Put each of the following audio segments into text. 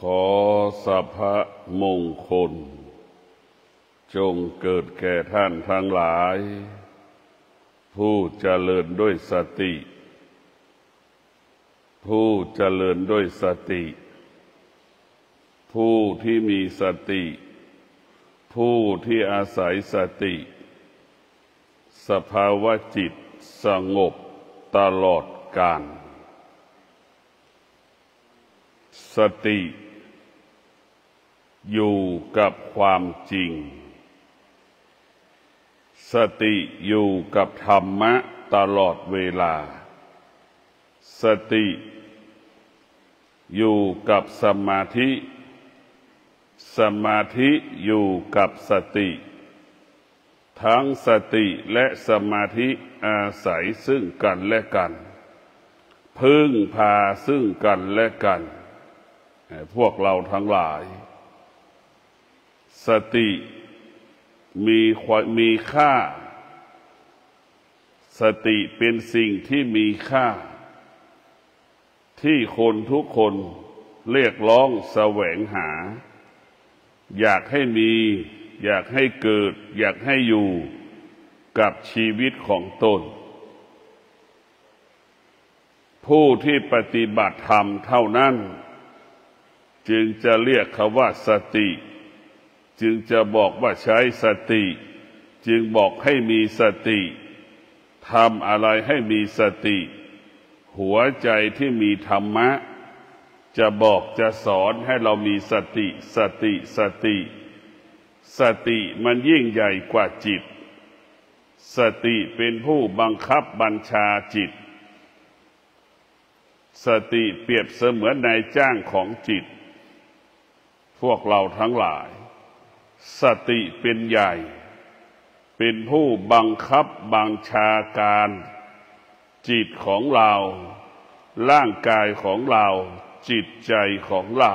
ขอสัพพมงคลจงเกิดแก่ท่านทั้งหลายผู้เจริญด้วยสติผู้เจริญด้วยสติผู้ที่มีสติผู้ที่อาศัยสติสภาวะจิตสงบตลอดกาลสติอยู่กับความจริงสติอยู่กับธรรมะตลอดเวลาสติอยู่กับสมาธิสมาธิอยู่กับสติทั้งสติและสมาธิอาศัยซึ่งกันและกันพึ่งพาซึ่งกันและกันพวกเราทั้งหลายสติมีค่าสติเป็นสิ่งที่มีค่าที่คนทุกคนเรียกร้องแสวงหาอยากให้มีอยากให้เกิดอยากให้อยู่กับชีวิตของตนผู้ที่ปฏิบัติธรรมเท่านั้นจึงจะเรียกเขาว่าสติจึงจะบอกว่าใช้สติจึงบอกให้มีสติทำอะไรให้มีสติหัวใจที่มีธรรมะจะบอกจะสอนให้เรามีสติสติสติสติมันยิ่งใหญ่กว่าจิตสติเป็นผู้บังคับบัญชาจิตสติเปรียบเสมือนนายจ้างของจิตพวกเราทั้งหลายสติเป็นใหญ่เป็นผู้บังคับบัญชาการจิตของเราร่างกายของเราจิตใจของเรา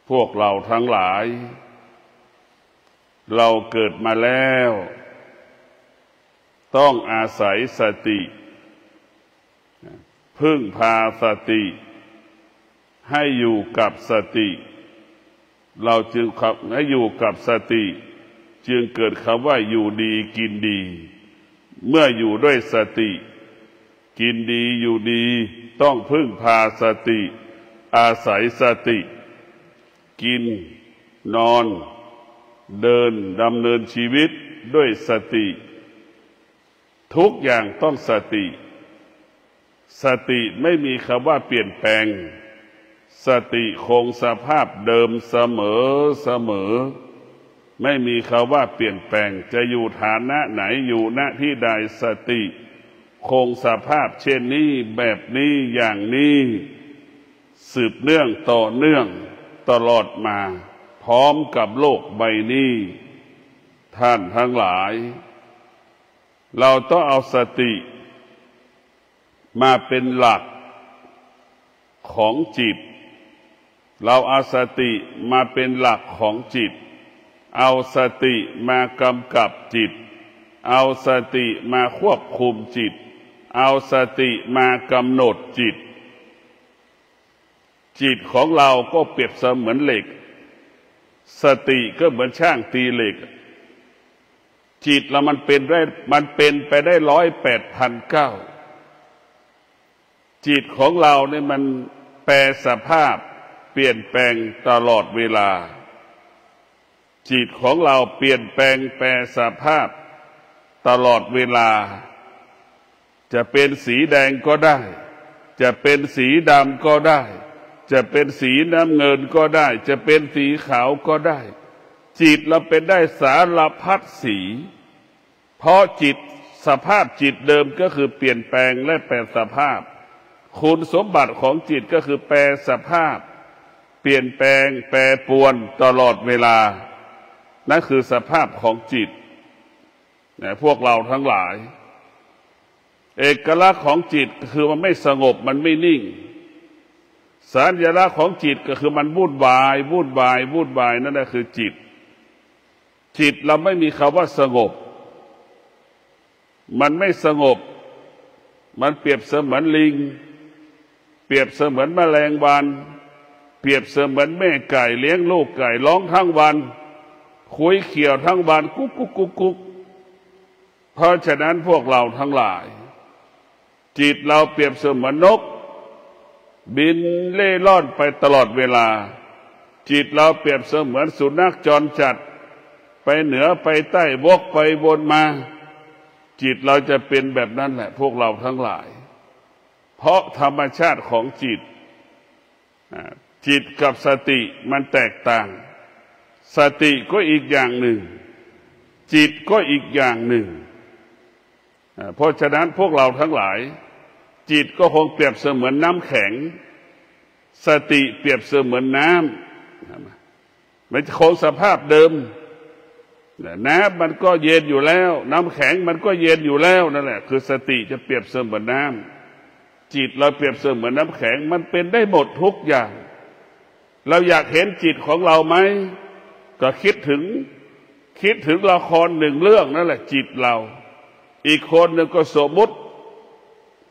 พวกเราทั้งหลายเราเกิดมาแล้วต้องอาศัยสติพึ่งพาสติให้อยู่กับสติเราจึงให้อยู่กับสติจึงเกิดคำว่าอยู่ดีกินดีเมื่ออยู่ด้วยสติกินดีอยู่ดีต้องพึ่งพาสติอาศัยสติกินนอนเดินดำเนินชีวิตด้วยสติทุกอย่างต้องสติสติไม่มีคำว่าเปลี่ยนแปลงสติคงสภาพเดิมเสมอไม่มีคำว่าเปลี่ยนแปลงจะอยู่ฐานะไหนอยู่ณที่ใดสติคงสภาพเช่นนี้แบบนี้อย่างนี้สืบเนื่องต่อเนื่องตลอดมาพร้อมกับโลกใบนี้ท่านทั้งหลายเราต้องเอาสติมาเป็นหลักของจิตเราเอาสติมาเป็นหลักของจิตเอาสติมากำกับจิตเอาสติมาควบคุมจิตเอาสติมากำหนดจิตจิตของเราก็เปรียบเสมือนเหล็กสติก็เหมือนช่างตีเหล็กจิตเรามันเป็นไปได้108,900จิตของเราเนี่ยมันแปรสภาพเปลี่ยนแปลงตลอดเวลาจิตของเราเปลี่ยนแปลงแปรสภาพตลอดเวลาจะเป็นสีแดงก็ได้จะเป็นสีดำก็ได้จะเป็นสีน้ำเงินก็ได้จะเป็นสีขาวก็ได้จิตเราเป็นได้สารพัดสีเพราะจิตสภาพจิตเดิมก็คือเปลี่ยนแปลงและแปรสภาพคุณสมบัติของจิตก็คือแปรสภาพเปลี่ยนแปลงแปรปรวนตลอดเวลานั่นคือสภาพของจิตพวกเราทั้งหลายเอกลักษณ์ของจิตคือมันไม่สงบมันไม่นิ่งสัญลักษณ์ของจิตก็คือมันวุ่นวายนั่นแหละคือจิตเราไม่มีคำว่าสงบมันไม่สงบมันเปรียบเสมือนลิงเปรียบเสมือนแมลงวัน เปรียบเสมือนแม่ไก่เลี้ยงลูกไก่ร้องทั้งวันคุยเขี่ยวทั้งวันกุ๊กกุ๊กกุ๊กกุ๊กเพราะฉะนั้นพวกเราทั้งหลายจิตเราเปรียบเสมือนนกบินเล่ร่อนไปตลอดเวลาจิตเราเปรียบเสมือนสุนัขจรจัดไปเหนือไปใต้วกไปวนมาจิตเราจะเป็นแบบนั้นแหละพวกเราทั้งหลายเพราะธรรมชาติของจิตกับสติมันแตกต่างสติก็อีกอย่างหนึ่งจิตก็อีกอย่างหนึ่งเพราะฉะนั้นพวกเราทั้งหลายจิตก็คงเปรียบเสมือนน้ำแข็งสติเปรียบเสมือนน้ำมันคงสภาพเดิมน้ำมันก็เย็นอยู่แล้วน้ำแข็งมันก็เย็นอยู่แล้วนั่นแหละคือสติจะเปรียบเสมือนน้ำจิตเราเปรียบเสมือนน้ำแข็งมันเป็นได้หมดทุกอย่างเราอยากเห็นจิตของเราไหมก็คิดถึงละครหนึ่งเรื่องนั่นแหละจิตเราอีกคนหนึ่งก็สมมุติ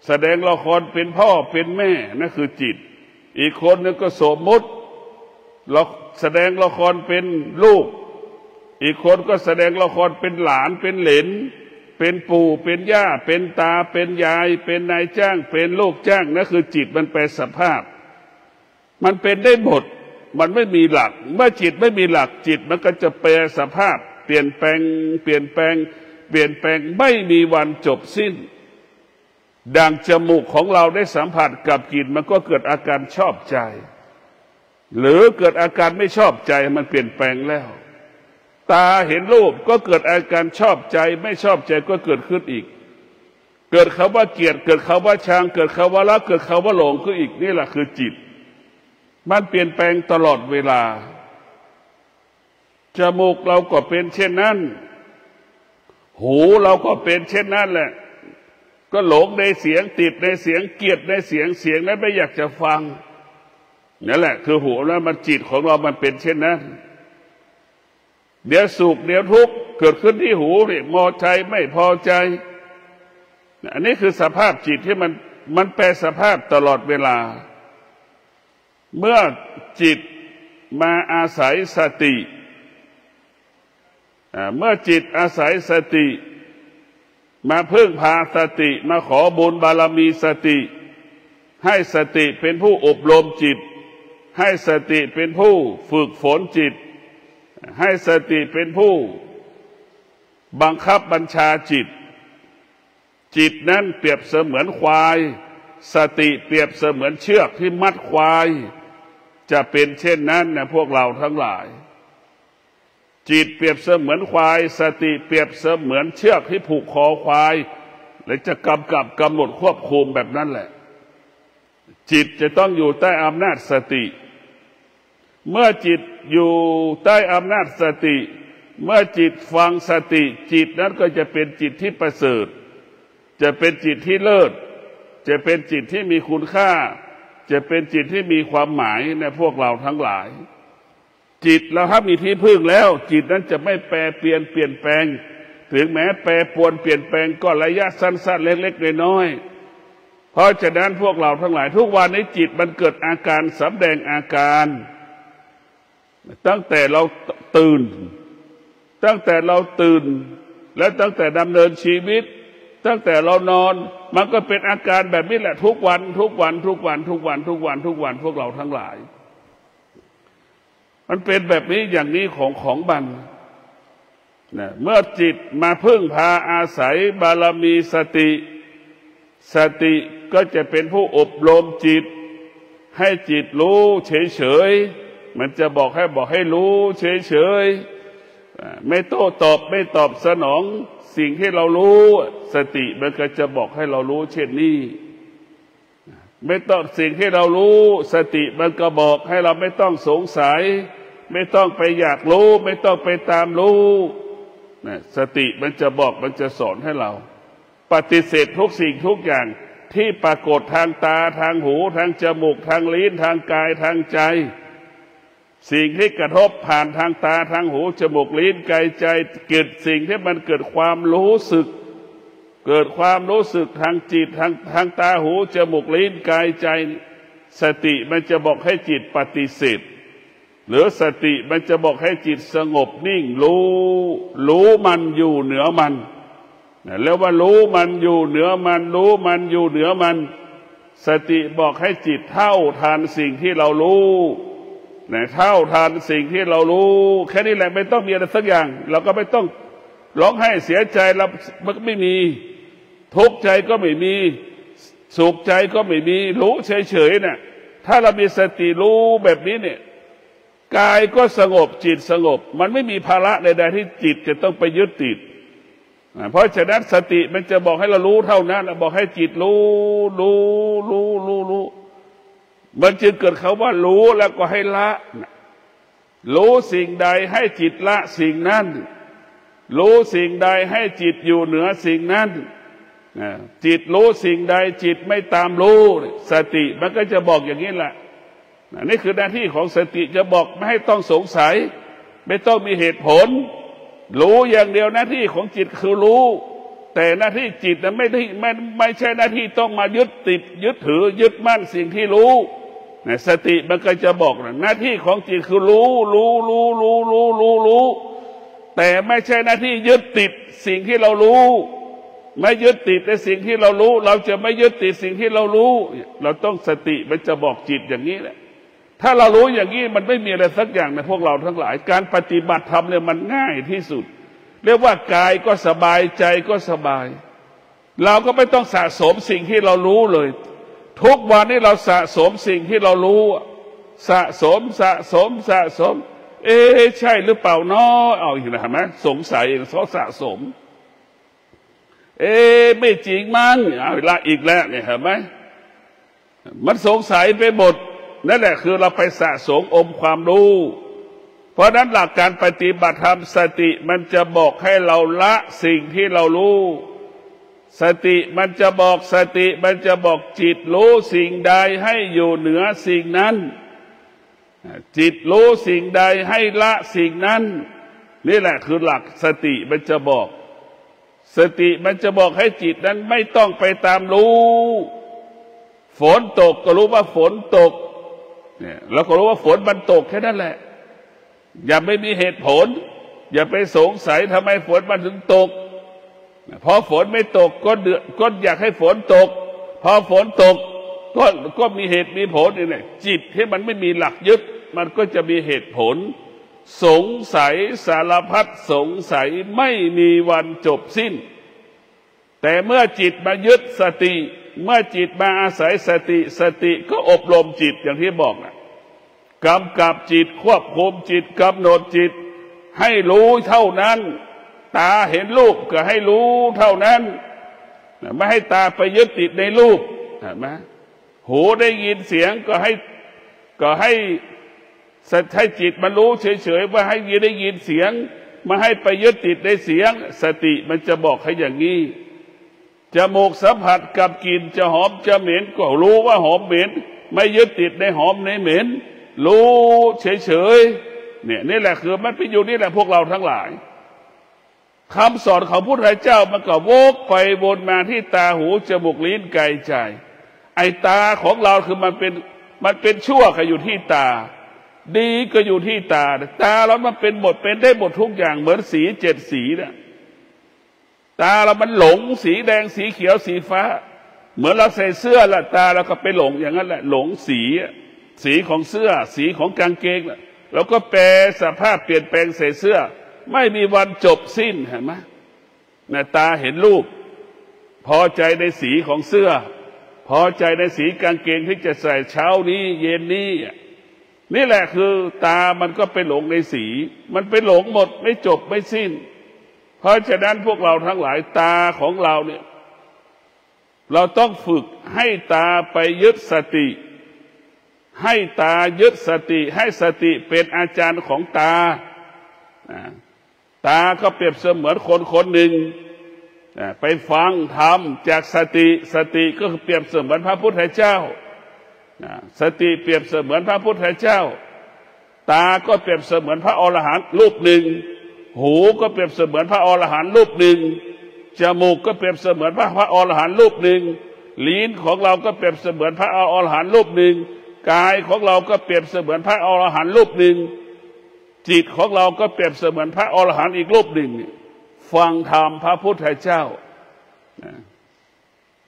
แสดงละครเป็นพ่อเป็นแม่นั่นคือจิตอีกคนหนึ่งก็สมมุติเราแสดงละครเป็นลูกอีกคนก็แสดงละครเป็นหลานเป็นเหลนเป็นปู่เป็นย่าเป็นตาเป็นยายเป็นนายจ้างเป็นลูกจ้างนั่นคือจิตมันแปลสภาพมันเป็นได้หมดมันไม่มีหลักเมื่อจิตไม่มีหลักจิตมันก็จะแปลสภาพเปลี่ยนแปลงไม่มีวันจบสิ้นดังจมูกของเราได้สัมผัสกับกลิ่นมันก็เกิดอาการชอบใจหรือเกิดอาการไม่ชอบใจมันเปลี่ยนแปลงแล้วตาเห็นรูปก็เกิดอาการชอบใจไม่ชอบใจก็เกิดขึ้นอีกเกิดคำว่าเกลียดเกิดคำว่าชังเกิดคำว่ารักเกิดคำว่าหลงขึ้นอีกนี่แหละคือจิตมันเปลี่ยนแปลงตลอดเวลาจมูกเราก็เป็นเช่นนั้นหูเราก็เป็นเช่นนั้นแหละก็หลงในเสียงติดในเสียงเกลียดในเสียงนั้นไม่อยากจะฟังนั่นแหละคือหูแล้วมันจิตของเรามันเป็นเช่นนั้นเดี๋ยวสุขเดี๋ยวทุกข์เกิดขึ้นที่หูนี่พอใจไม่พอใจอันนี้คือสภาพจิตที่มันแปรสภาพตลอดเวลาเมื่อจิตมาอาศัยสติเมื่อจิตอาศัยสติมาพึ่งพาสติมาขอบุญบารมีสติให้สติเป็นผู้อบรมจิตให้สติเป็นผู้ฝึกฝนจิตให้สติเป็นผู้บังคับบัญชาจิตจิตนั้นเปรียบเสมือนควายสติเปรียบเสมือนเชือกที่มัดควายจะเป็นเช่นนั้นนะพวกเราทั้งหลายจิตเปรียบเสมือนควายสติเปรียบเสมือนเชือกที่ผูกคอควายและจะกำหนดควบคุมแบบนั้นแหละจิตจะต้องอยู่ใต้อำนาจสติเมื่อจิตอยู่ใต้อำนาจสติเมื่อจิตฟังสติจิตนั้นก็จะเป็นจิตที่ประเสริฐจะเป็นจิตที่เลิศจะเป็นจิตที่มีคุณค่าจะเป็นจิตที่มีความหมายในพวกเราทั้งหลายจิตเราถ้ามีที่พึ่งแล้วจิตนั้นจะไม่แปรเปลี่ยนแปลงถึงแม้แปรปรวนเปลี่ยนแปลงก็ระยะสั้นๆเล็กๆน้อยๆเพราะฉะนั้นพวกเราทั้งหลายทุกวันนี้จิตมันเกิดอาการสำแดงอาการตั้งแต่เราตื่นและตั้งแต่ดำเนินชีวิตตั้งแต่เรานอนมันก็เป็นอาการแบบนี้แหละทุกวันพวกเราทั้งหลายมันเป็นแบบนี้อย่างนี้ของมันนะเมื่อจิตมาพึ่งพาอาศัยบารมีสติก็จะเป็นผู้อบรมจิตให้จิตรู้เฉยๆมันจะบอกให้รู้เฉยๆไม่โต้ตอบไม่ตอบสนองสิ่งที่เรารู้สติมันก็จะบอกให้เรารู้เช่นนี้ไม่ต้องสิ่งที่เรารู้สติมันก็บอกให้เราไม่ต้องสงสัยไม่ต้องไปอยากรู้ไม่ต้องไปตามรู้สติมันจะบอกมันจะสอนให้เราปฏิเสธทุกสิ่งทุกอย่างที่ปรากฏทางตาทางหูทางจมูกทางลิ้นทางกายทางใจสิ่งที่กระทบผ่านทางตาทางหูจมูกลิ้นกายใจเกิดสิ่งที่มันเกิดความรู้สึกทางจิตทางตาหูจมูกลิ้นกายใจ สติมันจะบอกให้จิตปฏิเสธหรือสติมันจะบอกให้จิตสงบนิ่งรู้มันอยู่เหนือมันแล้วว่ารู้มันอยู่เหนือมันรู้มันอยู่เหนือมันสติบอกให้จิตเท่าทานสิ่งที่เรารู้เท่าทานสิ่งที่เรารู้แค่นี้แหละไม่ต้องมีอะไรสักอย่างเราก็ไม่ต้องร้องไห้เสียใจเราไม่มีทุกข์ใจก็ไม่มีสุขใจก็ไม่มีรู้เฉยๆเนี่ยถ้าเรามีสติรู้แบบนี้เนี่ยกายก็สงบจิตสงบมันไม่มีภาระใดๆที่จิตจะต้องไปยึดติดเพราะฉะนั้นสติมันจะบอกให้เรารู้เท่านั้นบอกให้จิตรู้มันจึงเกิดคำว่ารู้แล้วก็ให้ละรู้สิ่งใดให้จิตละสิ่งนั้นรู้สิ่งใดให้จิตอยู่เหนือสิ่งนั้นจิตรู้สิ่งใดจิตไม่ตามรู้สติมันก็จะบอกอย่างนี้แหละนี่คือหน้าที่ของสติจะบอกไม่ให้ต้องสงสัยไม่ต้องมีเหตุผลรู้อย่างเดียวหน้าที่ของจิตคือรู้แต่หน้าที่จิตนั้นไม่ใช่หน้าที่ต้องมายึดติดยึดถือยึดมั่นสิ่งที่รู้สติมันก็จะบอกหน้าที่ของจิตคือรู้แต่ไม่ใช่หน้าที่ยึดติดสิ่งที่เรารู้ไม่ยึดติดในสิ่งที่เรารู้เราจะไม่ยึดติดสิ่งที่เรารู้เราต้องสติมันจะบอกจิตอย่างนี้แหละถ้าเรารู้อย่างนี้มันไม่มีอะไรสักอย่างในพวกเราทั้งหลายการปฏิบัติธรรมเนี่ยมันง่ายที่สุดเรียกว่ากายก็สบายใจก็สบายเราก็ไม่ต้องสะสมสิ่งที่เรารู้เลยทุกวันนี้เราสะสมสิ่งที่เรารู้สะสมใช่หรือเปล่าน้อเอาอีกแล้วเห็นไหมสงสัยเขาสะสมไม่จริงมั้งเอาละอีกแล้วเนี่ยเห็นไหมมันสงสัยไปหมดนั่นแหละคือเราไปสะสมอมความรู้เพราะนั้นหลักการปฏิบัติธรรมสติมันจะบอกให้เราละสิ่งที่เรารู้สติมันจะบอกจิตรู้สิ่งใดให้อยู่เหนือสิ่งนั้นจิตรู้สิ่งใดให้ละสิ่งนั้นนี่แหละคือหลักสติมันจะบอกสติมันจะบอกให้จิตนั้นไม่ต้องไปตามรู้ฝนตกก็รู้ว่าฝนตกเนี่ยเราก็รู้ว่าฝนมันตกแค่นั้นแหละอย่าไม่มีเหตุผลอย่าไปสงสัยทำไมฝนมันถึงตกพอฝนไม่ตกก็อยากให้ฝนตกพอฝนตกก็มีเหตุมีผลนี่แหละจิตที่มันไม่มีหลักยึดมันก็จะมีเหตุผลสงสัยสารพัดสงสัยไม่มีวันจบสิ้นแต่เมื่อจิตมายึดสติเมื่อจิตมาอาศัยสติก็อบรมจิตอย่างที่บอกนะกำกับจิตควบคุมจิตกำหนดจิตให้รู้เท่านั้นตาเห็นรูปก็ให้รู้เท่านั้นไม่ให้ตาไปยึดติดในรูปเห็นไหมหูได้ยินเสียงก็ให้จิตมันรู้เฉยๆว่าให้ได้ยินเสียงมาให้ไปยึดติดในเสียงสติมันจะบอกให้อย่างนี้จมูกสัมผัสกับกลิ่นจะหอมจะเหม็นก็รู้ว่าหอมเหม็นไม่ยึดติดในหอมในเหม็นรู้เฉยๆเนี่ยนี่แหละคือมันไปอยู่นี่แหละพวกเราทั้งหลายคำสอนของพระพุทธเจ้ามันก็วกไปวนมาที่ตาหูจมูกลิ้นกายใจไอ้ตาของเราคือมันเป็นชั่วก็อยู่ที่ตาดีก็อยู่ที่ตาเรามันเป็นหมดเป็นได้หมดทุกอย่างเหมือนสี7สีนะตาเรามันหลงสีแดงสีเขียวสีฟ้าเหมือนเราใส่เสื้อละตาเราก็ไปหลงอย่างนั้นแหละหลงสีของเสื้อสีของกางเกงแล้วก็แปรสภาพเปลี่ยนแปลงใส่เสื้อไม่มีวันจบสิ้นเห็นไหมตาเห็นรูปพอใจในสีของเสื้อพอใจในสีกางเกงที่จะใส่เช้านี้เย็นนี้นี่แหละคือตามันก็ไปหลงในสีมันไปหลงหมดไม่จบไม่สิ้นเพราะฉะนั้นพวกเราทั้งหลายตาของเราเนี่ยเราต้องฝึกให้ตาไปยึดสติให้ตายึดสติให้สติเป็นอาจารย์ของตาก็เปรียบเสมือนคนหนึ่งไปฟังธรรมจากสติก็เปรียบเสมือนพระพุทธเจ้าสติเปรียบเสมือนพระพุทธเจ้าตาก็เปรียบเสมือนพระอรหันต์รูปหนึ่งหูก็เปรียบเสมือนพระอรหันต์รูปหนึ่งจมูกก็เปรียบเสมือนพระอรหันต์รูปหนึ่งลิ้นของเราก็เปรียบเสมือนพระอรหันต์รูปหนึ่ง กายของเราก็เปรียบเสมือนพระอรหันต์รูปหนึ่งจิตของเราก็เปรียบเสมือนพระอรหันต์อีกรูปหนึ่งฟังธรรมพระพุทธเจ้า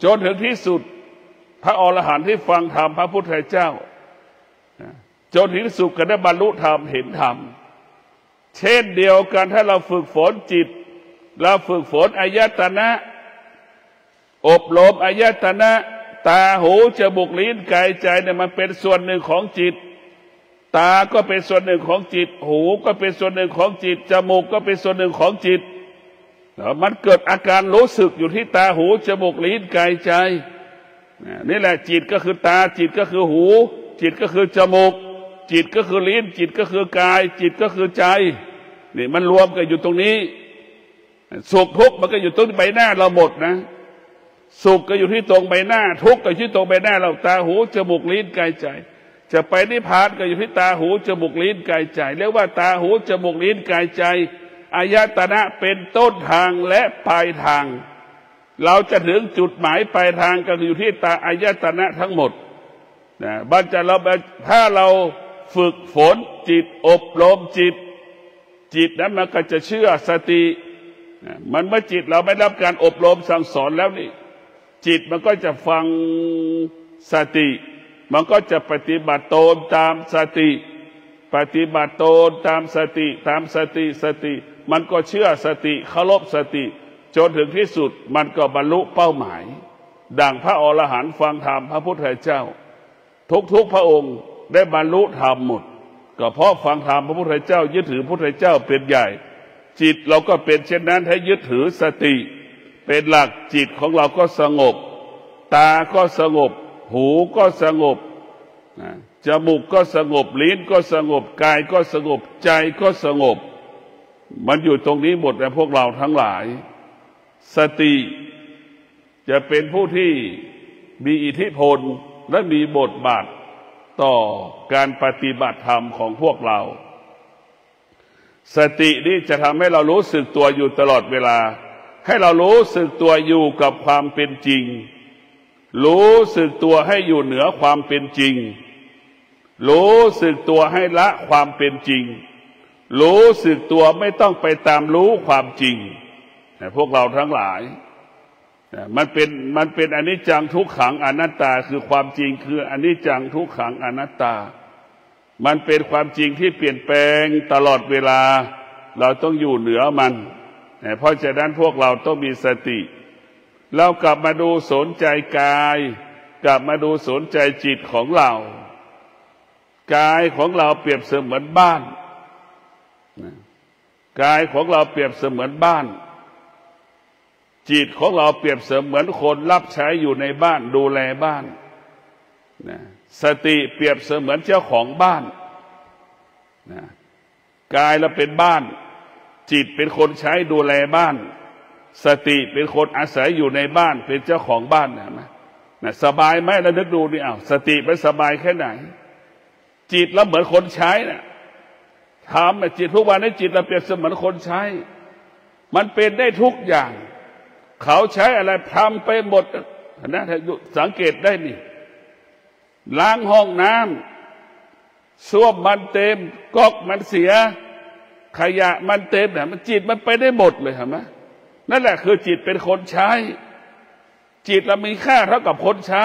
จนถึงที่สุดพระอรหันต์ที่ฟังธรรมพระพุทธเจ้าจนถึงที่สุดก็ได้บรรลุธรรมเห็นธรรมเช่นเดียวกันถ้าเราฝึกฝนจิตเราฝึกฝนอายตนะอบรมอายตนะตาหูจมูกลิ้นกายใจเนี่ยมันเป็นส่วนหนึ่งของจิตตาก็เป็นส่วนหนึ่งของจิตหูก็เป็นส่วนหนึ่งของจิตจมูกก็เป็นส่วนหนึ่งของจิตมันเกิดอาการรู้สึกอยู่ที่ตาหูจมูกลิ้นกายใจนี่แหละจิตก็คือตาจิตก็คือหูจิตก็คือจมูกจิตก็คือลิ้นจิตก็คือกายจิตก็คือใจนี่มันรวมกันอยู่ตรงนี้สุขทุกข์มันก็อยู่ตรงใบหน้าเราหมดนะสุขก็อยู่ที่ตรงใบหน้าทุกข์ก็อยู่ที่ตรงใบหน้าเราตาหูจมูกลิ้นกายใจจะไปนิพพานก็อยู่ที่ตาหูจมูกลิ้นกายใจเรียกว่าตาหูจมูกลิ้นกายใจอายตนะเป็นต้นทางและปลายทางเราจะถึงจุดหมายปลายทางก็อยู่ที่ตาอายตนะทั้งหมดนะบัญญัติเราถ้าเราฝึกฝนจิตอบรมจิตนั้นมันก็จะเชื่อสติมันเมื่อจิตเราไม่รับการอบรมสั่งสอนแล้วนี่จิตมันก็จะฟังสติมันก็จะปฏิบัติตนตามสติปฏิบัติตนตามสติสติมันก็เชื่อสติเคารพสติจนถึงที่สุดมันก็บรรลุเป้าหมายดังพระอรหันต์ฟังธรรมพระพุทธเจ้าทุกพระองค์ได้บรรลุธรรมหมดก็เพราะฟังธรรมพระพุทธเจ้ายึดถือพระพุทธเจ้าเป็นใหญ่จิตเราก็เป็นเช่นนั้นให้ยึดถือสติเป็นหลักจิตของเราก็สงบตาก็สงบหูก็สงบจมูกก็สงบลิ้นก็สงบกายก็สงบใจก็สงบมันอยู่ตรงนี้หมดนะพวกเราทั้งหลายสติจะเป็นผู้ที่มีอิทธิพลและมีบทบาทต่อการปฏิบัติธรรมของพวกเราสตินี้จะทำให้เรารู้สึกตัวอยู่ตลอดเวลาให้เรารู้สึกตัวอยู่กับความเป็นจริงรู้สึกตัวให้อยู่เหนือความเป็นจริงรู้สึกตัวให้ละความเป็นจริงรู้สึกตัวไม่ต้องไปตามรู้ความจริงพวกเราทั้งหลายมันเป็นอนิจจังทุกขังอนัตตาคือความจริงคืออนิจจังทุกขังอนัตตามันเป็นความจริงที่เปลี่ยนแปลงตลอดเวลาเราต้องอยู่เหนือมันเพราะฉะนั้นพวกเราต้องมีสติเรากลับมาดูสนใจกายกลับมาดูสนใจจิตของเรากายของเราเปรียบเสมือนบ้านกายของเราเปรียบเสมือนบ้านจิตของเราเปรียบเสมือนคนรับใช้อยู่ในบ้านดูแลบ้านสติเปรียบเสมือนเจ้าของบ้านกายเราเป็นบ้านจิตเป็นคนใช้ดูแลบ้านสติเป็นคนอาศัยอยู่ในบ้านเป็นเจ้าของบ้านนะสบายไหมเรานึกดูดิสติมันสบายแค่ไหนจิตเราเหมือนคนใช้นะถามจิตทุกวันนี้จิตเราเปรียบเสมือนคนใช้มันเป็นได้ทุกอย่างเขาใช้อะไรทำไปหมดนะสังเกตได้นี่ล้างห้องน้ำส้วมมันเต็มก๊อกมันเสียขยะมันเต็มเนี่ยมันจิตมันไปได้หมดเลยเห็นไหมนั่นแหละคือจิตเป็นคนใช้จิตเรามีค่าเท่ากับคนใช้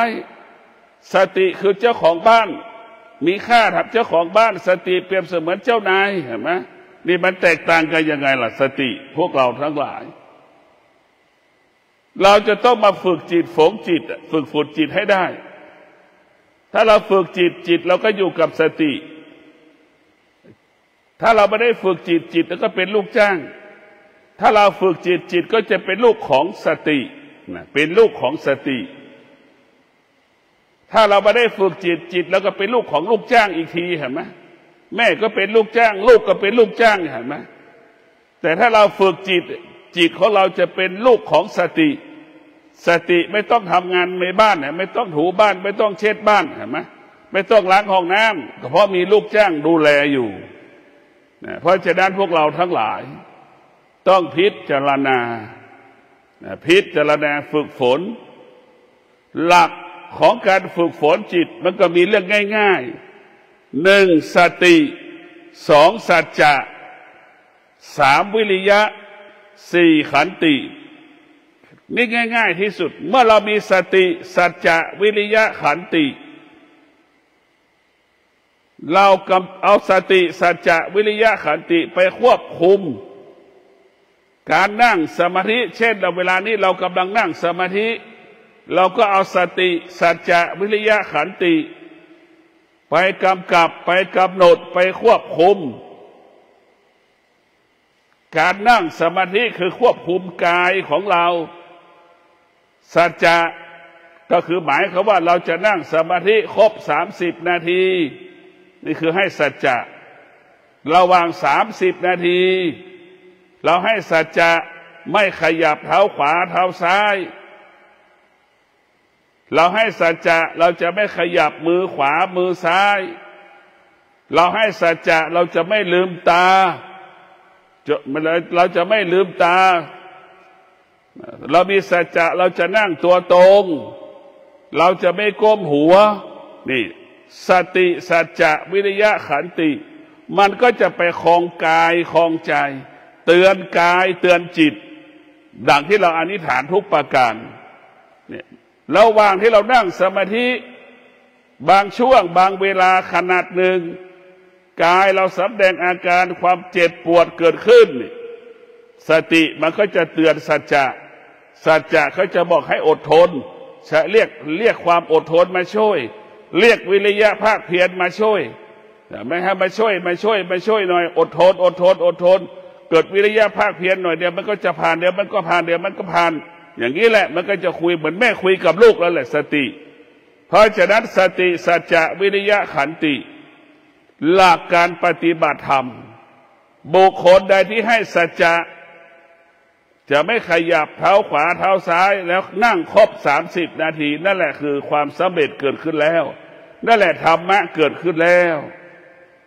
สติคือเจ้าของบ้านมีค่าทับเจ้าของบ้านสติเปรียบเสมือนเจ้านายเห็นไหมนี่มันแตกต่างกันยังไงล่ะสติพวกเราทั้งหลายเราจะต้องมาฝึกจิตฝงจิตฝึกฝนจิตให้ได้ถ้าเราฝึกจิตเราก็อยู่กับสติถ้าเราไม่ได้ฝึกจิตแล้วก็เป็นลูกจ้างถ้าเราฝึกจิตก็จะเป็นลูกของสติเป็นลูกของสติถ้าเราไม่ได้ฝึกจิตแล้วก็เป็นลูกของลูกจ้างอีกทีเห็นไหมแม่ก็เป็นลูกจ้างลูกก็เป็นลูกจ้างเห็นไหมแต่ถ้าเราฝึกจิตของเราจะเป็นลูกของสติไม่ต้องทำงานในบ้านไม่ต้องถูบ้านไม่ต้องเช็ดบ้านเห็นไหมไม่ต้องล้างห้องน้ำก็เพราะมีลูกจ้างดูแลอยู่เพราะฉะนั้นพวกเราทั้งหลายต้องพิจารณาฝึกฝนหลัก ของการฝึกฝนจิตมันก็มีเรื่องง่ายๆหนึ่งสติสองสัจจะสามวิริยะสี่ขันตินี่ง่ายๆที่สุดเมื่อเรามีสติสัจจะวิริยะขันติเราเอาสติสัจจะวิริยะขันติไปควบคุมการนั่งสมาธิเช่นเวลานี้เรากำลังนั่งสมาธิเราก็เอาสติสัจจะวิริยะขันติไปกำกับไปกำหนดไปควบคุมการนั่งสมาธิคือควบคุมกายของเราสัจจะก็คือหมายความว่าเราจะนั่งสมาธิครบ30 นาทีนี่คือให้สัจจะระหว่าง30 นาทีเราให้สัจจะไม่ขยับเท้าขวาเท้าซ้ายเราให้สัจจะเราจะไม่ขยับมือขวามือซ้ายเราให้สัจจะเราจะไม่ลืมตาเราจะไม่ลืมตาเรามีสัจจะเราจะนั่งตัวตรงเราจะไม่ก้มหัวนี่สติสัจจะวิริยะขันติมันก็จะไปคลองกายคลองใจเตือนกายเตือนจิตดังที่เราอธิษฐานทุกประการเนี่ยระหว่างที่เรานั่งสมาธิบางช่วงบางเวลาขนาดหนึ่งกายเราแสดงอาการความเจ็บปวดเกิดขึ้นสติมันก็จะเตือนสัจจะสัจจะเขาจะบอกให้อดทนเรียกความอดทนมาช่วยเรียกวิริยะภาคเพียรมาช่วยไม่ให้มาช่วยหน่อยอดทนเกิดวิริยะภาคเพียรหน่อยเดียวมันก็จะผ่านเดี๋ยวมันก็ผ่านอย่างนี้แหละมันก็จะคุยเหมือนแม่คุยกับลูกแล้วแหละสติเพราะฉะนั้นสติสัจจะวิริยะขันติหลักการปฏิบัติธรรมบุคคลใดที่ให้สัจจะจะไม่ขยับเท้าขวาเท้าซ้ายแล้วนั่งครบ30 นาทีนั่นแหละคือความสำเร็จเกิดขึ้นแล้วนั่นแหละธรรมะเกิดขึ้นแล้ว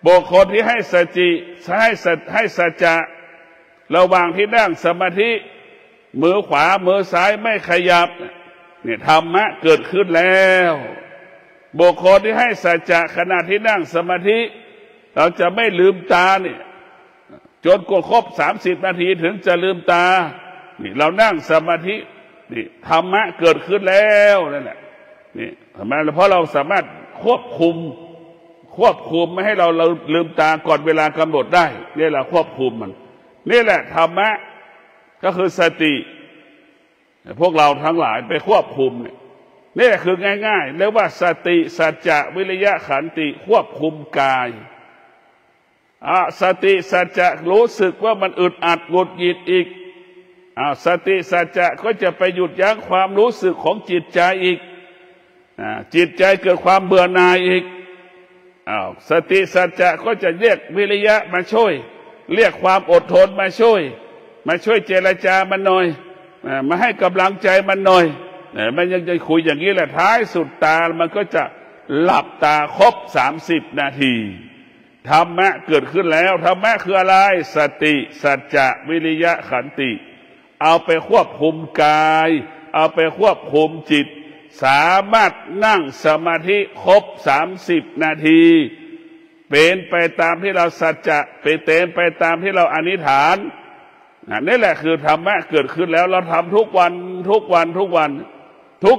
บุคคลที่ให้สติให้สัจจะระหว่างที่นั่งสมาธิมือขวามือซ้ายไม่ขยับเนี่ยธรรมะเกิดขึ้นแล้วบุคคลที่ให้สัจจะขณะที่นั่งสมาธิเราจะไม่ลืมตาเนี่ยจนกว่าครบ30 นาทีถึงจะลืมตานี่เรานั่งสมาธินี่ธรรมะเกิดขึ้นแล้วนั่นแหละนี่ทำไมเพราะเราสามารถควบคุมไม่ให้เราลืมตาก่อนเวลากำหนดได้นี่แหละควบคุมมันนี่แหละธรรมะก็คือสติพวกเราทั้งหลายไปควบคุมเนี่ยนี่แหละคือง่ายๆเรียกว่าสติสัจจะวิริยะขันติควบคุมกายสติสัจจะรู้สึกว่ามันอึดอัดหงุดหงิดอีกสติสัจจะก็จะไปหยุดยั้งความรู้สึกของจิตใจอีกจิตใจเกิดความเบื่อหน่ายอีกสติสัจจะก็จะเรียกวิริยะมาช่วยเรียกความอดทนมาช่วยเจรจามันหน่อยมาให้กำลังใจมันหน่อยมันยังจะคุยอย่างนี้แหละท้ายสุดตามันก็จะหลับตาครบ30 นาทีธรรมะเกิดขึ้นแล้วธรรมะคืออะไรสติสัจจะวิริยะขันติเอาไปควบคุมกายเอาไปควบคุมจิตสามารถนั่งสมาธิครบ30 นาทีเป็นไปตามที่เราสัจจะเป็นไปตามที่เราอธิษฐานนี่แหละคือธรรมะเกิดขึ้นแล้วเราทำทุกวันทุก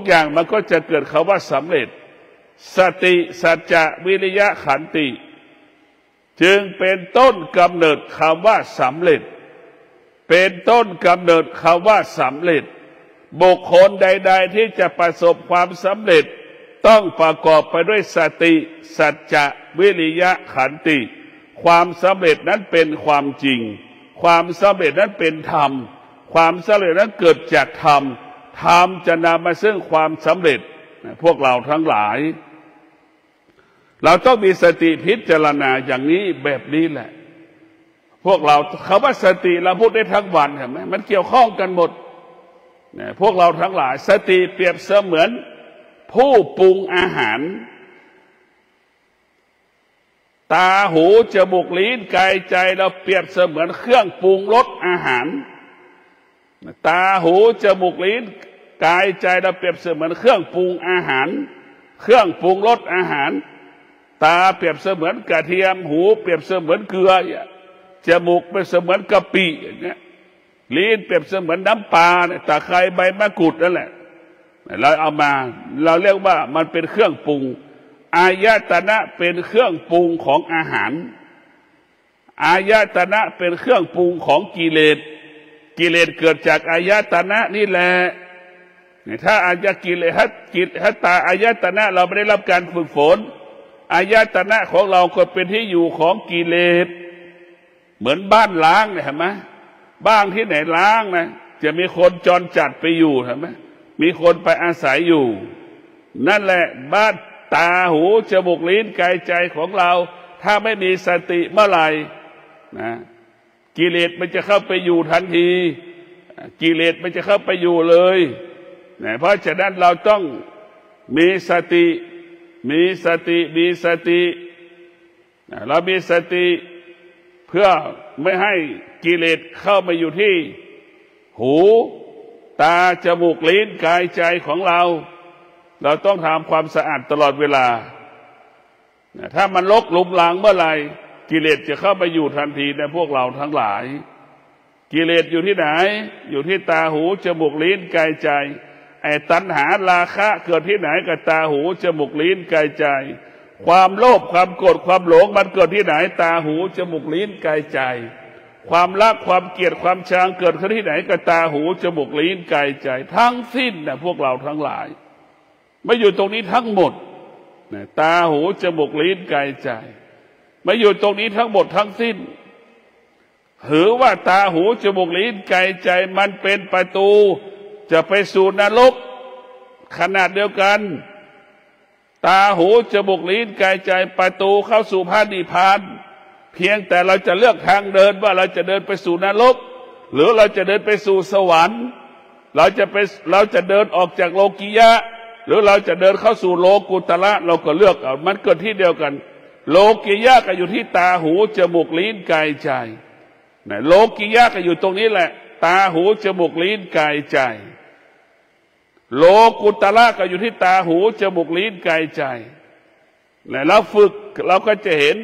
อย่างมันก็จะเกิดคำว่าสำเร็จสติสัจจะวิริยะขันติจึงเป็นต้นกำเนิดคำว่าสำเร็จเป็นต้นกำเนิดคำว่าสำเร็จบุคคลใดๆที่จะประสบความสำเร็จต้องประกอบไปด้วยสติสัจจะวิริยะขันติความสำเร็จนั้นเป็นความจริงความสำเร็จนั้นเป็นธรรมความสำเร็จนั้นเกิดจากธรรมธรรมจะนำมาซึ่งความสำเร็จพวกเราทั้งหลายเราต้องมีสติพิจารณาอย่างนี้แบบนี้แหละพวกเราคำว่าสติเราพูดได้ทั้งวันเห็นไหมมันเกี่ยวข้องกันหมดพวกเราทั้งหลายสติเปรียบเสมือนผู้ปรุงอาหารตาหูจมูกลิ้นกายใจเราเปรียบเสมือนเครื่องปรุงรสอาหารตาหูจมูกลิ้น กายใจเราเปรียบเสมือนเครื่องปรุงอาหารเครื่องปรุงรสอาหารตาเปรียบเสมือนกระเทียมหูเปรียบเสมือนเกลือจมูกเปรียบเสมือนกะปิอย่างเงี้ยลิ้นเปรียบเสมือนน้ำปลาตะไคร้ใบมะกรูดนั่นแหละเราเอามาเราเรียกว่ามันเป็นเครื่องปรุงอายตนะเป็นเครื่องปรุงของอาหารอายตนะเป็นเครื่องปรุงของกิเลสกิเลสเกิดจากอายตนะนี่แหละถ้าอายกิเลสถ้าตาอายตนะเราไม่ได้รับการฝึกฝนอายตนะของเราก็เป็นที่อยู่ของกิเลสเหมือนบ้านล้างเนี่ยเห็นไหมบ้านที่ไหนล้างนะจะมีคนจรจัดไปอยู่เห็นไหมมีคนไปอาศัยอยู่นั่นแหละบ้านตาหูจมูกลิ้นกายใจของเราถ้าไม่มีสติเมื่อไหร่นะกิเลสมันจะเข้าไปอยู่ทันทีกิเลสมันจะเข้าไปอยู่เลยนะเพราะฉะนั้นเราต้องมีสติมีสติเรามีสติเพื่อไม่ให้กิเลสเข้ามาอยู่ที่หูตาจมูกลิ้นกายใจของเราต้องทำความสะอาดตลอดเวลาถ้ามันรกหลุมหลังเมื่อไหร่กิเลสจะเข้ามาอยู่ทันทีในพวกเราทั้งหลายกิเลสอยู่ที่ไหนอยู่ที่ตาหูจมูกลิ้นกายใจไอ้ตัณหาราคะเกิดที่ไหนกับตาหูจมูกลิ้นกายใจความโลภความโกรธความหลงมันเกิดที่ไหนตาหูจมูกลิ้นกายใจความรักความเกลียดความชังเกิดขึ้นที่ไหนกับตาหูจมูกลิ้นกายใจทั้งสิ้นนะพวกเราทั้งหลายไม่อยู่ตรงนี้ทั้งหมดตาหูจมูกลิ้นกายใจไม่อยู่ตรงนี้ทั้งหมดทั้งสิ้นถือว่าตาหูจมูกลิ้นกายใจมันเป็นประตูจะไปสู่นรกขนาดเดียวกันตาหูจมูกลิ้นกายใจประตูเข้าสู่พระนิพพานเพียงแต่เราจะเลือกทางเดินว่าเราจะเดินไปสู่นรกหรือเราจะเดินไปสู่สวรรค์เราจะเดินออกจากโลกียะหรือเราจะเดินเข้าสู่โลกุตระเราก็เลือกเอามันเกิดที่เดียวกันโลกียะก็อยู่ที่ตาหูจมูกลิ้นกายใจโลกียะก็อยู่ตรงนี้แหละตาหูจมูกลิ้นกายใจโลกุตระก็อยู่ที่ตาหูจมูกลิ้นกายใจเราฝึกเราก็จะเห็น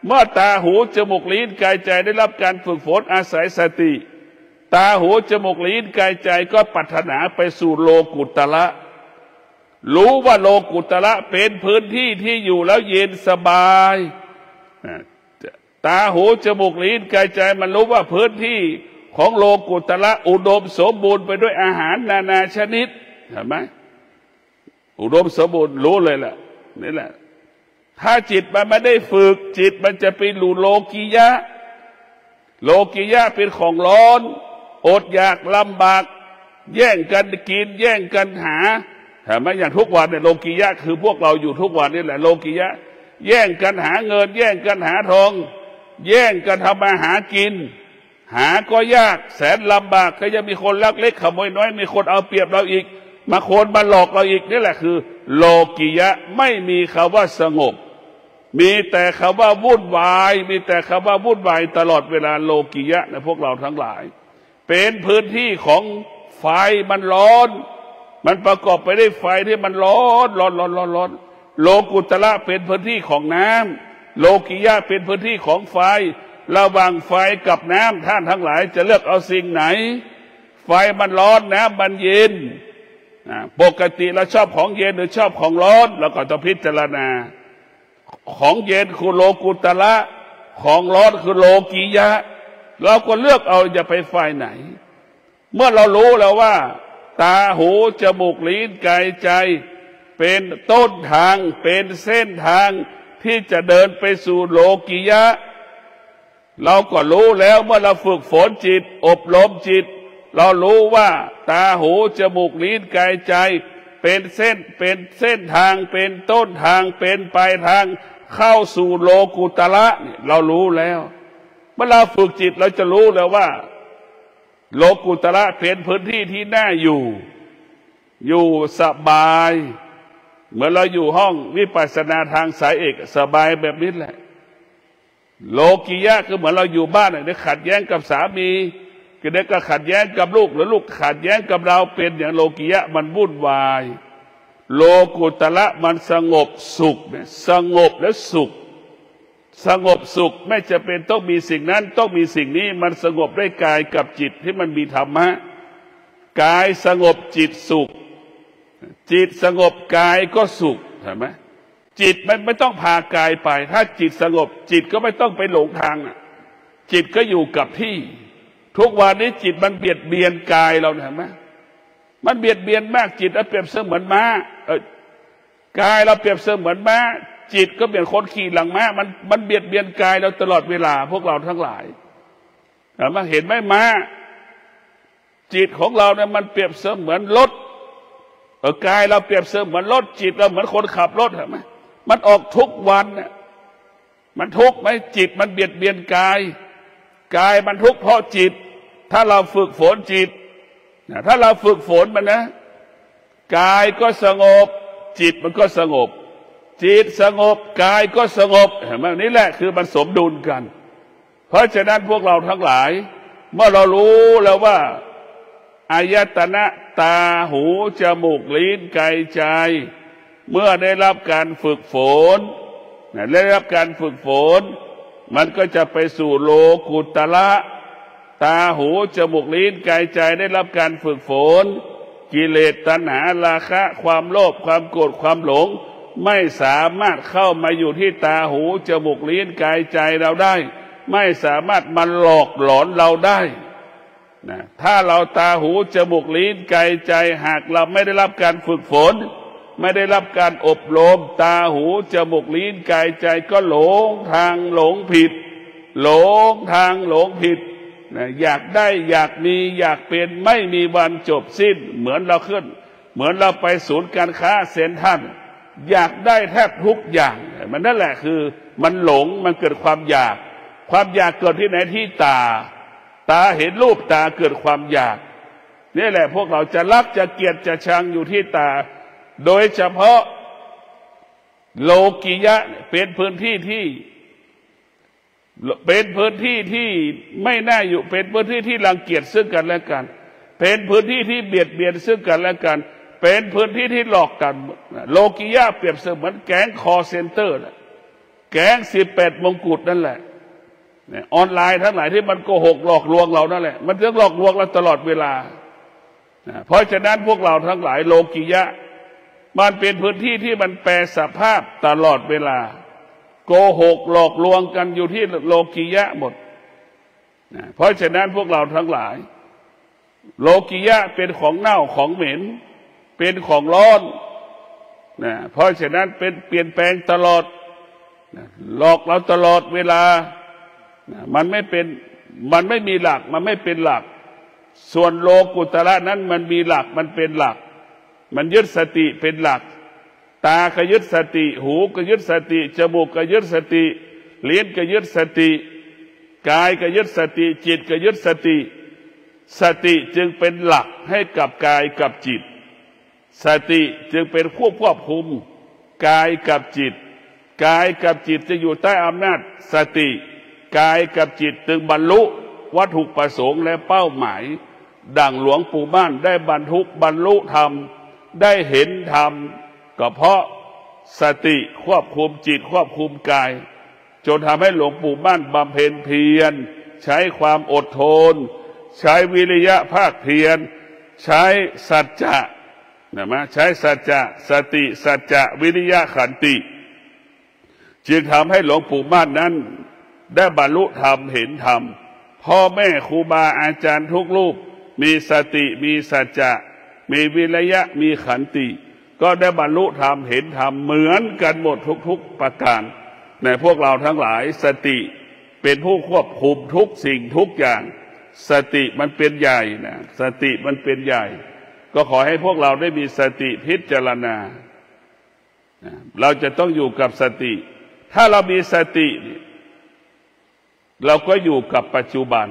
เมื่อตาหูจมูกลิ้นกายใจได้รับการฝึกฝนอาศัยสติตาหูจมูกลิ้นกายใจก็ปรารถนาไปสู่โลกุตระรู้ว่าโลกุตระเป็นพื้นที่ที่อยู่แล้วเย็นสบายตาหูจมูกลิ้นกายใจมันรู้ว่าพื้นที่ของโลกุตระอุดมสมบูรณ์ไปด้วยอาหารนานาชนิดเห็นไหมอุดมสมบูรณ์รู้เลยแหละนี่แหละถ้าจิตมันไม่ได้ฝึกจิตมันจะไปหลุดโลกียะโลกียะเป็นของร้อนอดอยากลำบากแย่งกันกินแย่งกันหาเห็นไหมอย่างทุกวันเนี่ยโลกียะคือพวกเราอยู่ทุกวันนี่แหละโลกียะแย่งกันหาเงินแย่งกันหาทองแย่งกันทำมาหากินหาก็ยากแสนลำบากก็ยังมีคนลักเล็กขโมยน้อยมีคนเอาเปรียบเราอีกมาโคนมาหลอกเราอีกนี่แหละคือโลกียะไม่มีคำว่าสงบมีแต่คำว่าวุ่นวายมีแต่คำว่าวุ่นวายตลอดเวลาโลกียะนะพวกเราทั้งหลายเป็นพื้นที่ของไฟมันร้อนมันประกอบไปด้วยไฟที่มันร้อนโลกุตระเป็นพื้นที่ของน้ำโลกียะเป็นพื้นที่ของไฟระหว่างไฟกับน้ำท่านทั้งหลายจะเลือกเอาสิ่งไหนไฟมันร้อนน้ำมันเย็นปกติเราชอบของเย็นหรือชอบของร้อนเราก็ต้องพิจารณาของเย็นคือโลกุตระของร้อนคือโลกียะเราก็เลือกเอาจะไปไฟไหนเมื่อเรารู้แล้วว่าตาหูจมูกลิ้นกายใจเป็นต้นทางเป็นเส้นทางที่จะเดินไปสู่โลกียะเราก็รู้แล้วเมื่อเราฝึกฝนจิตอบรมจิตเรารู้ว่าตาหูจมูกลิ้นกายใจเป็นเส้นทางเป็นต้นทางเป็นปลายทางเข้าสู่โลกุตระเรารู้แล้วเมื่อเราฝึกจิตเราจะรู้แล้วว่าโลกุตระเป็นพื้นที่ที่น่าอยู่สบายเหมือนเราอยู่ห้องวิปัสสนาทางสายเอกสบายแบบนี้แหละโลกียะคือเหมือนเราอยู่บ้านเนี่ยขัดแย้งกับสามี เด็กก็ขัดแย้งกับลูกหรือลูกขัดแย้งกับเราเป็นอย่างโลกิยะมันวุ่นวายโลกุตระมันสงบสุขเนี่ยสงบและสุขสงบสุขไม่จะเป็นต้องมีสิ่งนั้นต้องมีสิ่งนี้มันสงบด้วยกายกับจิตที่มันมีธรรมะกายสงบจิตสุขจิตสงบกายก็สุขเห็นไหมจิตมันไม่ต้องพากายไปถ้าจิตสงบจิตก็ไม่ต้องไปหลงทางจิตก็อยู่กับที่ทุกวันนี้จิตมันเบียดเบียนกายเราเห็นไหมมันเบียดเบียนมากจิตเราเปรียบเสมือนม้ากายเราเปรียบเสมือนม้าจิตก็เป็นคนขี่หลังม้ามันเบียดเบียนกายเราตลอดเวลาพวกเราทั้งหลายเห็นไหมม้าจิตของเราเนี่ยมันเปรียบเสมือนรถกายเราเปรียบเสมือนรถจิตเราเหมือนคนขับรถเห็นไหมมันออกทุกวันเนี่ยมันทุกข์ไหมจิตมันเบียดเบียนกายมันทุกข์เพราะจิตถ้าเราฝึกฝนจิตถ้าเราฝึกฝนมันนะกายก็สงบจิตมันก็สงบจิตสงบกายก็สงบเห็นไหมนี่แหละคือมันสมดุลกันเพราะฉะนั้นพวกเราทั้งหลายเมื่อเรารู้แล้วว่าอายตนะตาหูจมูกลิ้นกายใจเมื่อได้รับการฝึกฝนได้รับการฝึกฝนมันก็จะไปสู่โลกุตระตาหูจมูกลิ้นกายใจได้รับการฝึกฝนกิเลสตัณหาราคะความโลภความโกรธความหลงไม่สามารถเข้ามาอยู่ที่ตาหูจมูกลิ้นกายใจเราได้ไม่สามารถมาหลอกหลอนเราได้ถ้าเราตาหูจมูกลิ้นกายใจหากเราไม่ได้รับการฝึกฝนไม่ได้รับการอบรมตาหูจมูกลิ้นกายใจก็หลงทางหลงผิดหลงทางหลงผิดอยากได้อยากมีอยากเป็นไม่มีวันจบสิ้นเหมือนเราไปศูนย์การค้าเซ็นทรัลอยากได้แทบทุกอย่างมันนั่นแหละคือมันหลงมันเกิดความอยากเกิดที่ไหนที่ตาเห็นรูปตาเกิดความอยากนี่แหละพวกเราจะรักจะเกลียดจะชังอยู่ที่ตาโดยเฉพาะโลกิยะเป็นพื้นที่ที่ไม่น่าอยู่เป็นพื้นที่ที่รังเกียจซึ่งกันและกันเป็นพื้นที่ที่เบียดเบียนซึ่งกันและกันเป็นพื้นที่ที่หลอกกันโลกิยะเปรียบเสมือนแก๊งคอเซ็นเตอร์แก๊ง18 มงกุฎนั่นแหละออนไลน์ทั้งหลายที่มันโกหกหลอกลวงเรานั่นแหละมันจะหลอกลวงเราตลอดเวลาเพราะฉะนั้นพวกเราทั้งหลายโลกิยะมันเป็นพื้นที่ที่มันแปรสภาพตลอดเวลาโกหกหลอกลวงกันอยู่ที่โลกิยะหมดเพราะฉะนั้นพวกเราทั้งหลายโลกิยะเป็นของเน่าของเหม็นเป็นของร้อนเพราะฉะนั้นเป็นเปลี่ยนแปลงตลอดหลอกเราตลอดเวลามันไม่มีหลักมันไม่เป็นหลักส่วนโลกุตระนั้นมันมีหลักมันเป็นหลักมันยึดสติเป็นหลักตาก็ยึดสติหูก็ยึดสติจมูกก็ยึดสติลิ้นก็ยึดสติกายก็ยึดสติจิตก็ยึดสติจึงเป็นหลักให้กับกายกับจิตสติจึงเป็นผู้ควบคุมกายกับจิตกายกับจิตจะอยู่ใต้อำนาจสติกายกับจิตจึงบรรลุวัตถุประสงค์และเป้าหมายดังหลวงปู่มั่นได้บรรลุธรรมได้เห็นธรรมก็เพราะสติควบคุมจิตควบคุมกายจนทำให้หลวงปู่มั่นบำเพ็ญเพียรใช้ความอดทนใช้วิริยะภาคเพียรใช้สัจจะใช้สัจจะสติสัจจะวิริยะขันติจึงทำให้หลวงปู่มั่นนั้นได้บรรลุธรรมเห็นธรรมพ่อแม่ครูบาอาจารย์ทุกรูปมีสติมีสัจจะมีวิริยะมีขันติก็ได้บรรลุธรรมเห็นธรรมเหมือนกันหมดทุกประการในพวกเราทั้งหลายสติเป็นผู้ควบคุมทุกสิ่งทุกอย่างสติมันเป็นใหญ่นะสติมันเป็นใหญ่ก็ขอให้พวกเราได้มีสติพิจารณาเราจะต้องอยู่กับสติถ้าเรามีสติเราก็อยู่กับปัจจุบัน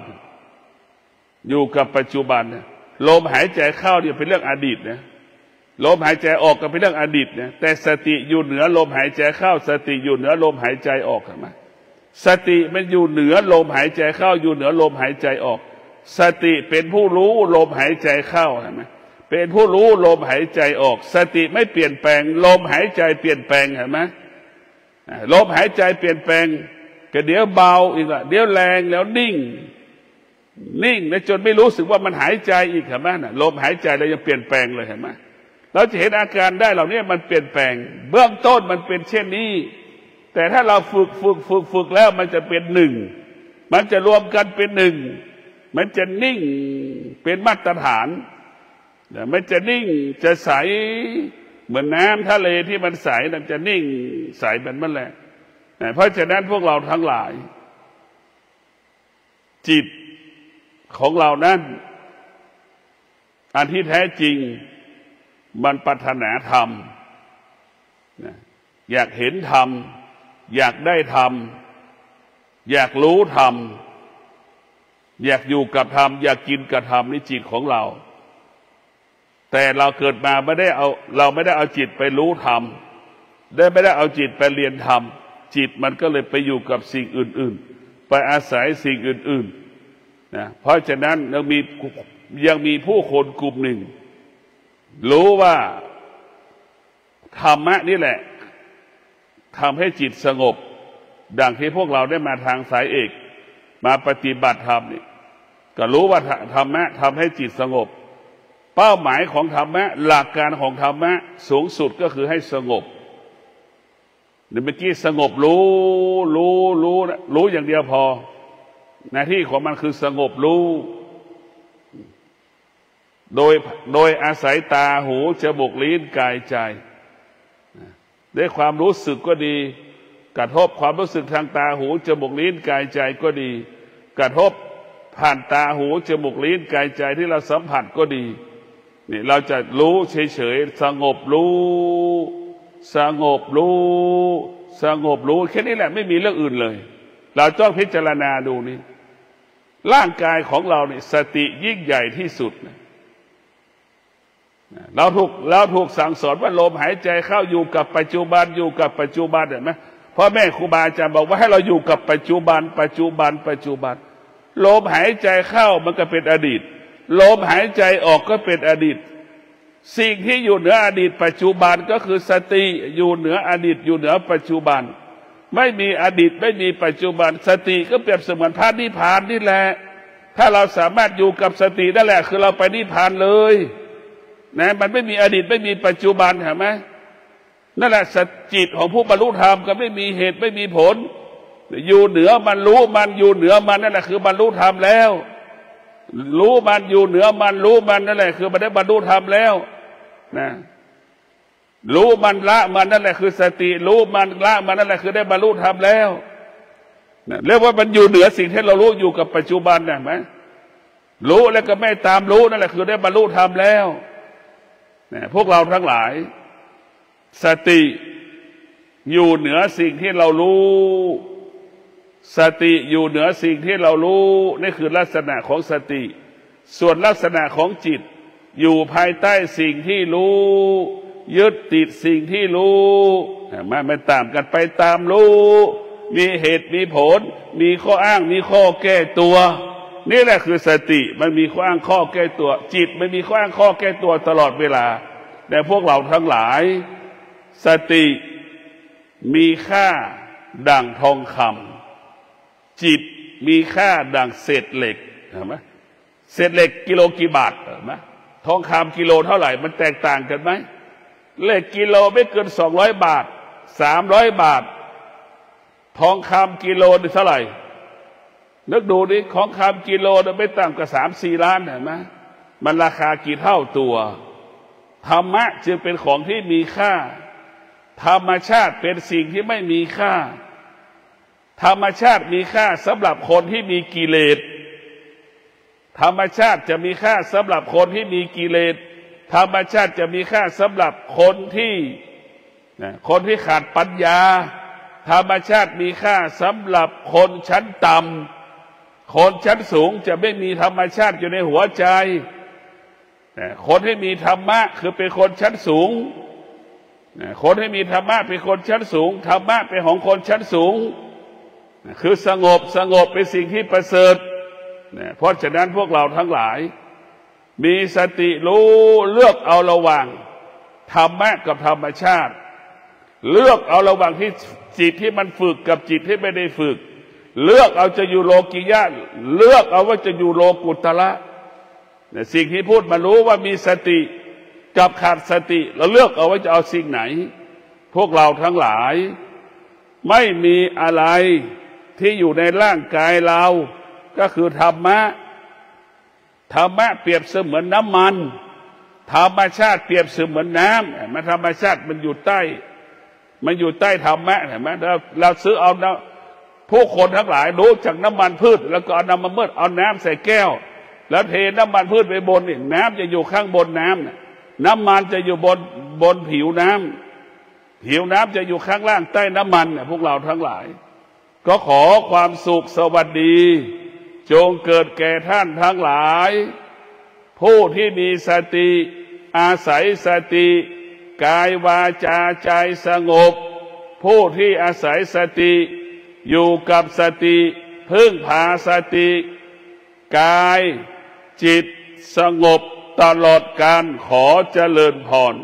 ลมหายใจเข้าเนี่ยเป็นเรื่องอดีตนะลมหายใจออกก็เป็นเรื่องอดีตนะแต่สติอยู่เหนือลมหายใจเข้าสติอยู่เหนือลมหายใจออกเห็นไหมสติมันอยู่เหนือลมหายใจเข้าอยู่เหนือลมหายใจออก สติเป็นผู้รู้ลมหายใจเข้าเห็นไหมเป็นผู้รู้ลมหายใจออกสติไม่เปลี่ยนแปลงลมหายใจเปลี่ยนแปลงเห็นไหมลมหายใจเปลี่ยนแปลงก็เดี๋ยวเบาอีกละเดี๋ยวแรงแล้วนิ่งแล้วจนไม่รู้สึกว่ามันหายใจอีกเห็นไหมลมหายใจเรายังเปลี่ยนแปลงเลยเห็นไหมเราจะเห็นอาการได้เหล่านี้มันเปลี่ยนแปลงเบื้องต้นมันเป็นเช่นนี้แต่ถ้าเราฝึกแล้วมันจะเป็นหนึ่งมันจะรวมกันเป็นหนึ่งมันจะนิ่งเป็นมาตรฐานมันจะนิ่งจะใสเหมือนน้ำทะเลที่มันใสมันจะนิ่งใสเป็นมันแหละเพราะฉะนั้นพวกเราทั้งหลายจิตของเรานั้นอันที่แท้จริงมันปรารถนาธรรมอยากเห็นธรรมอยากได้ธรรมอยากรู้ธรรมอยากอยู่กับธรรมอยากกินกับธรรมนี่จิตของเราแต่เราเกิดมาเราไม่ได้เอาจิตไปรู้ธรรมไม่ได้เอาจิตไปเรียนธรรมจิตมันก็เลยไปอยู่กับสิ่งอื่นๆไปอาศัยสิ่งอื่นๆนะเพราะฉะนั้นยังมีผู้คนกลุ่มหนึ่งรู้ว่าธรรมะนี่แหละทำให้จิตสงบดังที่พวกเราได้มาทางสายเอกมาปฏิบัติธรรมนี่ก็รู้ว่าธรรมะทำให้จิตสงบเป้าหมายของธรรมะหลักการของธรรมะสูงสุดก็คือให้สงบเมื่อกี้สงบรู้อย่างเดียวพอหน้าที่ของมันคือสงบรู้โดยอาศัยตาหูจมูกลิ้นกายใจด้วยความรู้สึกก็ดีกระทบความรู้สึกทางตาหูจมูกลิ้นกายใจก็ดีกระทบผ่านตาหูจมูกลิ้นกายใจที่เราสัมผัสก็ดีนี่เราจะรู้เฉยๆสงบรู้แค่นี้แหละไม่มีเรื่องอื่นเลยเราต้องพิจารณาดูนี่ร่างกายของเราเนี่ยสติยิ่งใหญ่ที่สุดเราถูกสั่งสอนว่าลมหายใจเข้าอยู่กับปัจจุบันเห็นไหมพ่อแม่ครูบาอาจารย์บอกว่าให้เราอยู่กับปัจจุบันลมหายใจเข้ามันก็เป็นอดีตลมหายใจออกก็เป็นอดีตสิ่งที่อยู่เหนืออดีตปัจจุบันก็คือสติอยู่เหนืออดีตอยู่เหนือปัจจุบันไม่มีอดีตไม่มีปัจจุบันสติก็เปรียบเสมือนพระนิพพานนี่แหละถ้าเราสามารถอยู่กับสตินั่นแหละคือเราไปนิพพานเลยนะมันไม่มีอดีตไม่มีปัจจุบันเห็นไหมนั่นแหละจิตของผู้บรรลุธรรมก็ไม่มีเหตุไม่มีผลอยู่เหนือมันรู้มันอยู่เหนือมันนั่นแหละคือบรรลุธรรมแล้วรู้มันอยู่เหนือมันรู้มันนั่นแหละคือมันได้บรรลุธรรมแล้วนะรู้มันละมันนั่นแหละคือสติรู้มันละมันนั่นแหละคือได้บรรลุธรรมแล้วนะเรียกว่ามันอยู่เหนือสิ่งที่เรารู้อยู่กับปัจจุบันนะไหมรู้แล้วก็ไม่ตามรู้นั่นแหละคือได้บรรลุธรรมแล้วนะพวกเราทั้งหลายสติอยู่เหนือสิ่งที่เรารู้สติอยู่เหนือสิ่งที่เรารู้นี่คือลักษณะของสติส่วนลักษณะของจิตอยู่ภายใต้สิ่งที่รู้ยึดติดสิ่งที่รู้ไม่ตามกันไปตามรู้มีเหตุมีผลมีข้ออ้างมีข้อแก้ตัวนี่แหละคือสติมันมีข้ออ้างข้อแก้ตัวจิตมันมีข้ออ้างข้อแก้ตัวตลอดเวลาแต่พวกเราทั้งหลายสติมีค่าดั่งทองคำจิตมีค่าดั่งเศษเหล็กเห็นไหมเศษเหล็กกิโลกี่บาทเห็นไหมทองคำกิโลเท่าไหร่มันแตกต่างกันไหมเหล็กกิโลไม่เกิน200 บาท300 บาททองคำกิโลนี่เท่าไหร่นึกดูดิของคำกิโลนี่ไม่ต่ำกว่า3-4 ล้านเห็นไหมมันราคากี่เท่าตัวธรรมะจึงเป็นของที่มีค่าธรรมชาติเป็นสิ่งที่ไม่มีค่าธรรมชาติมีค่าสำหรับคนที่มีกิเลสธรรมชาติจะมีค่าสำหรับคนที่มีกิเลสธรรมชาติจะมีค่าสำหรับคนที่ขาดปัญญาธรรมชาติมีค่าสำหรับคนชั้นต่ำคนชั้นสูงจะไม่มีธรรมชาติอยู่ในหัวใจคนที่มีธรรมะคือเป็นคนชั้นสูงคนที่มีธรรมะเป็นคนชั้นสูงธรรมะเป็นของคนชั้นสูงคือสงบเป็นสิ่งที่ประเสริฐ เนี่ยเพราะฉะนั้นพวกเราทั้งหลายมีสติรู้เลือกเอาระหว่างธรรมะกับธรรมชาติเลือกเอาระหว่างที่จิตที่มันฝึกกับจิตที่ไม่ได้ฝึกเลือกเอาจะอยู่โลกิยะเลือกเอาว่าจะอยู่โลกุตระเนี่ยสิ่งที่พูดมารู้ว่ามีสติกับขาดสติเราเลือกเอาว่าจะเอาสิ่งไหนพวกเราทั้งหลายไม่มีอะไรที่อยู่ในร่างกายเราก็คือธรรมะธรรมะเปรียบเสมือนน้ำมันธรรมชาติเปรียบเสมือนน้ำมันธรรมชาติมันอยู่ใต้ธรรมะเห็นไหมเราซื้อเอาผู้คนทั้งหลายรู้จากน้ำมันพืชแล้วก็เอาน้ำมันพืชเอาน้ำใส่แก้วแล้วเทน้ำมันพืชไปบนนี่น้ำจะอยู่ข้างบนน้ำน้ำมันจะอยู่บนผิวน้ำจะอยู่ข้างล่างใต้น้ำมันเนี่ยพวกเราทั้งหลายก็ขอความสุขสวัสดีจงเกิดแก่ท่านทั้งหลายผู้ที่มีสติอาศัยสติกายวาจาใจสงบผู้ที่อาศัยสติอยู่กับสติพึ่งพาสติกายจิตสงบตลอดกาลขอเจริญพร